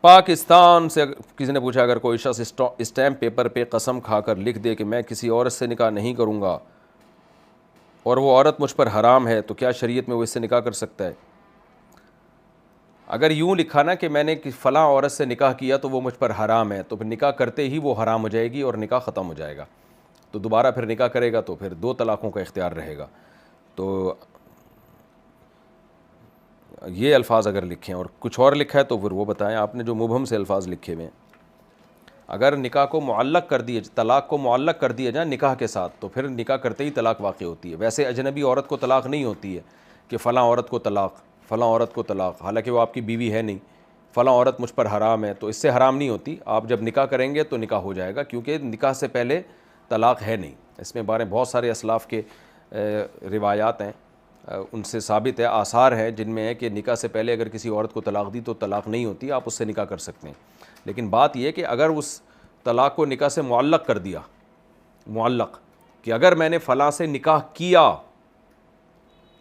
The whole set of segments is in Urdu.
پاکستان سے کسی نے پوچھا اگر کوئی شخص اسٹیمپ پیپر پہ قسم کھا کر لکھ دے کہ میں کسی عورت سے نکاح نہیں کروں گا اور وہ عورت مجھ پر حرام ہے تو کیا شریعت میں وہ اس سے نکاح کر سکتا ہے؟ اگر یوں لکھا نا کہ میں نے فلاں عورت سے نکاح کیا تو وہ مجھ پر حرام ہے، تو پھر نکاح کرتے ہی وہ حرام ہو جائے گی اور نکاح ختم ہو جائے گا، تو دوبارہ پھر نکاح کرے گا تو پھر 2 طلاقوں کا اختیار رہے گا۔ تو یہ الفاظ اگر لکھیں اور کچھ اور لکھا ہے تو پھر وہ بتائیں، آپ نے جو مبہم سے الفاظ لکھے ہوئے ہیں۔ اگر نکاح کو معلق کر دیے، طلاق کو معلق کر دیا جائے نکاح کے ساتھ، تو پھر نکاح کرتے ہی طلاق واقع ہوتی ہے۔ ویسے اجنبی عورت کو طلاق نہیں ہوتی ہے کہ فلاں عورت کو طلاق، فلاں عورت کو طلاق، حالانکہ وہ آپ کی بیوی ہے نہیں، فلاں عورت مجھ پر حرام ہے، تو اس سے حرام نہیں ہوتی۔ آپ جب نکاح کریں گے تو نکاح ہو جائے گا، کیونکہ نکاح سے پہلے طلاق ہے نہیں۔ اس میں بارے بہت سارے اسلاف کے روایات ہیں، ان سے ثابت ہے، آثار ہیں جن میں ہے کہ نکاح سے پہلے اگر کسی عورت کو طلاق دی تو طلاق نہیں ہوتی، آپ اس سے نکاح کر سکتے ہیں۔ لیکن بات یہ کہ اگر اس طلاق کو نکاح سے معلق کر دیا، معلق کہ اگر میں نے فلاں سے نکاح کیا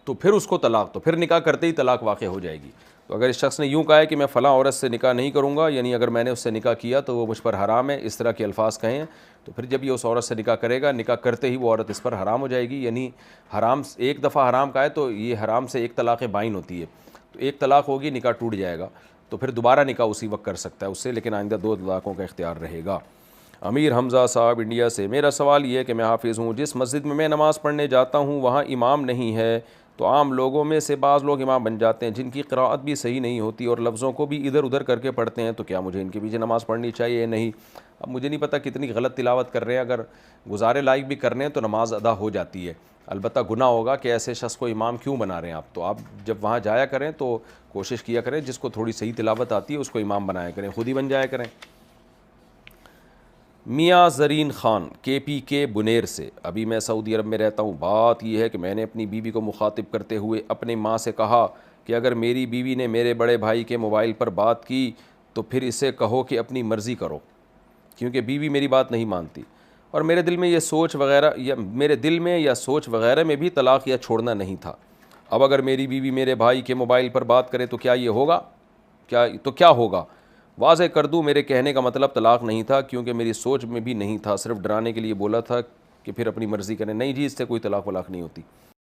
تو پھر اس کو طلاق، تو پھر نکاح کرتے ہی طلاق واقع ہو جائے گی۔ تو اگر اس شخص نے یوں کہا ہے کہ میں فلاں عورت سے نکاح نہیں کروں گا، یعنی اگر میں نے اس سے نکاح کیا تو وہ مجھ پر حرام ہے، اس طرح کے الفاظ کہیں، تو پھر جب یہ اس عورت سے نکاح کرے گا، نکاح کرتے ہی وہ عورت اس پر حرام ہو جائے گی۔ یعنی حرام ایک دفعہ حرام کا ہے تو یہ حرام سے ایک طلاق بائن ہوتی ہے، تو ایک طلاق ہوگی، نکاح ٹوٹ جائے گا، تو پھر دوبارہ نکاح اسی وقت کر سکتا ہے اس سے، لیکن آئندہ 2 طلاقوں کا اختیار رہے گا۔ امیر حمزہ صاحب انڈیا سے، میرا سوال یہ ہے کہ میں حافظ ہوں، جس مسجد میں میں نماز پڑھنے جاتا ہوں وہاں امام نہیں ہے، تو عام لوگوں میں سے بعض لوگ امام بن جاتے ہیں جن کی قراءت بھی صحیح نہیں ہوتی اور لفظوں کو بھی ادھر ادھر کر کے پڑھتے ہیں، تو کیا مجھے ان کے پیچھے نماز پڑھنی چاہیے یا نہیں؟ اب مجھے نہیں پتہ کتنی غلط تلاوت کر رہے ہیں، اگر گزارے لائق بھی کرنے ہیں تو نماز ادا ہو جاتی ہے، البتہ گناہ ہوگا کہ ایسے شخص کو امام کیوں بنا رہے ہیں آپ۔ تو آپ جب وہاں جایا کریں تو کوشش کیا کریں جس کو تھوڑی صحیح تلاوت آتی ہے اس کو امام بنایا کریں، خود ہی بن جایا کریں۔ میاں زرین خان کے پی کے بنیر سے، ابھی میں سعودی عرب میں رہتا ہوں، بات یہ ہے کہ میں نے اپنی بیوی کو مخاطب کرتے ہوئے اپنی ماں سے کہا کہ اگر میری بیوی نے میرے بڑے بھائی کے موبائل پر بات کی تو پھر اسے کہو کہ اپنی مرضی کرو، کیونکہ بیوی میری بات نہیں مانتی، اور میرے دل میں یا سوچ وغیرہ میں بھی طلاق یا چھوڑنا نہیں تھا۔ اب اگر میری بیوی میرے بھائی کے موبائل پر بات کرے تو کیا ہوگا؟ واضح کر دوں، میرے کہنے کا مطلب طلاق نہیں تھا، کیونکہ میری سوچ میں بھی نہیں تھا، صرف ڈرانے کے لیے بولا تھا کہ پھر اپنی مرضی کریں۔ نہیں جی، اس سے کوئی طلاق ولاق نہیں ہوتی۔